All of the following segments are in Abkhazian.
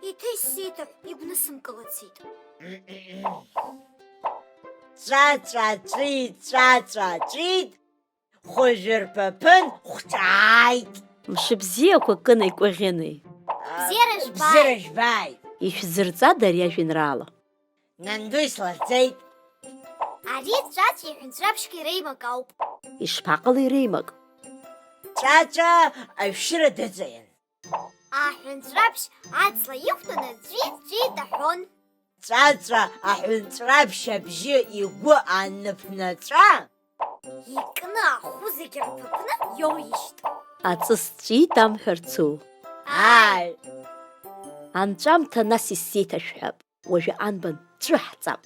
иҭысит, игәнысымкылацит. Ҵәаҵәа-ҵәит, хәажәырԥаԥын, хәҿааит. Мшыбзиақәа кыни кәаӷьыни. Бзиара жәбааит. Ишәзырҵада ари ажәеинраала? Нанду ислахьӡеит. Ари ҵәаҵәа иҳәынҵәраԥшьк иреимак ауп. Ишԥаҟалеи иреимак? Ҵәаҵәа ашәшьыра дыҵаиан. Аҳәынҵәраԥшь аҵла ихәтәаны ҵәит аҳәон. Ҵәаҵәа аҳәынҵәраԥшь абжьы игәы аныԥнаҵәа, икны ахәы зегьы рҭыԥны иоуишьт. Аҵыс ҵәит амҳәарцу. Ааи. Анҵәамҭа нас исзеиҭашәҳәап. Уажәы анбан ҵәыҳҵап.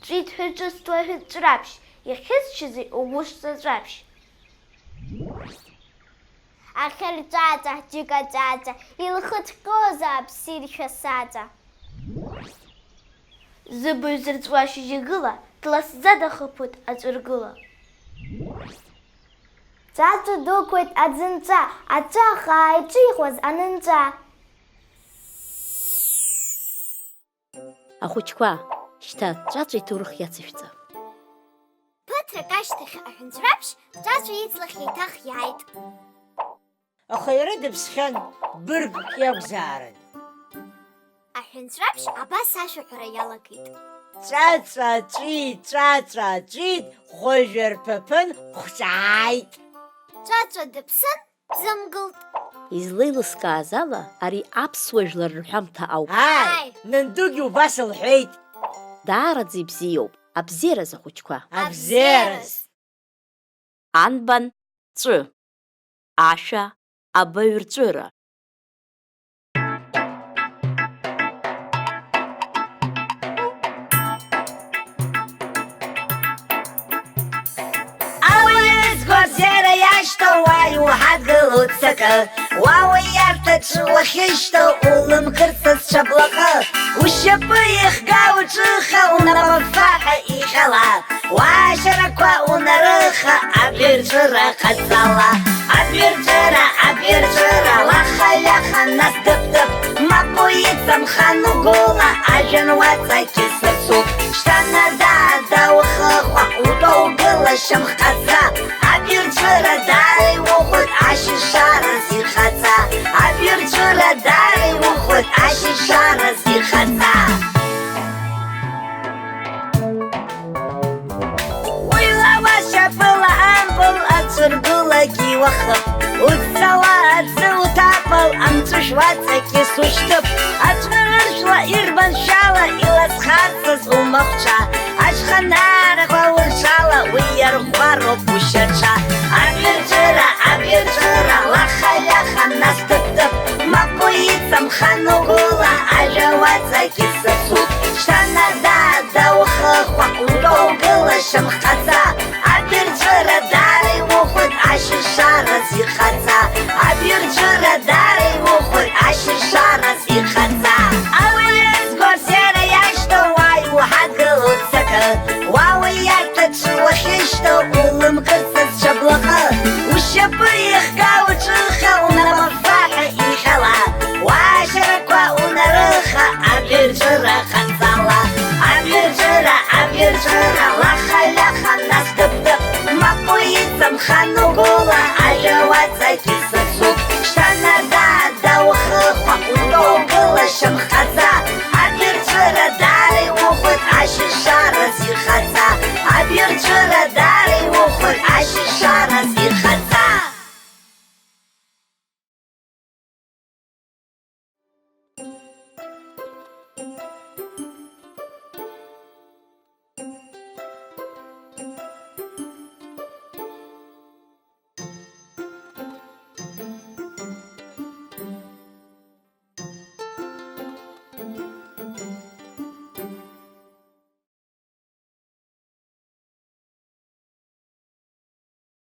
Ҵәит ҳәа ҿызҭуа аҳәынҵәраԥшь, иахьызшьызеи угәышҵаҵәаԥшь? Ахьырҵәаҵа, џьыкаҵәаҵа, илхыҭҟьозаап сиршәа саҵа. Зыбаҩ зырҵуа шьыжьагыла, дласӡа дахыԥоит аҵәыргыла. Ҵәаҵәа дықәуеит аӡынҵа, аҵәа хаа иҿихуаз анынҵәа. Ахәыҷқәа, шьҭа ҵәаҵәа иҭоурых иацышәҵа. Ԥыҭрак ашьҭахь аҳәынҵәраԥшь ҵәаҵәа иҵлахь еиҭах иааит. Аха иара дыԥсхьан, быргк иакәзаарын. Аҳәынҵәраԥшь абас ашәаҳәара иалагеит. Ҵәаҵәа-ҵәит, хәажәырԥаԥын, хәҿааит. Ҵәаҵәа дыԥсын, дзымгылт. Излеилыскааз ала, ари аԥсуа жәлар рҳәамҭа ауп. Ааи, нандугьы убас лҳәеит. Даараӡа ибзиоуп, абзиараз ахәыҷқәа. Абзиараз. Анбан ҵәы, ашәа, абаҩрҵәыра. Гәабзиара иашьҭоу уаҩ уҳадгылоит ҵакы, уа уиарҭаҿы уахьышьҭоу улымкырц сҽаблаҟы, ушьапы ихга уҿыха, унапафаҳа ихала, уашьарақәа унарыха, абаҩрҵәыра ҟаҵала, абаҩрҵәыра.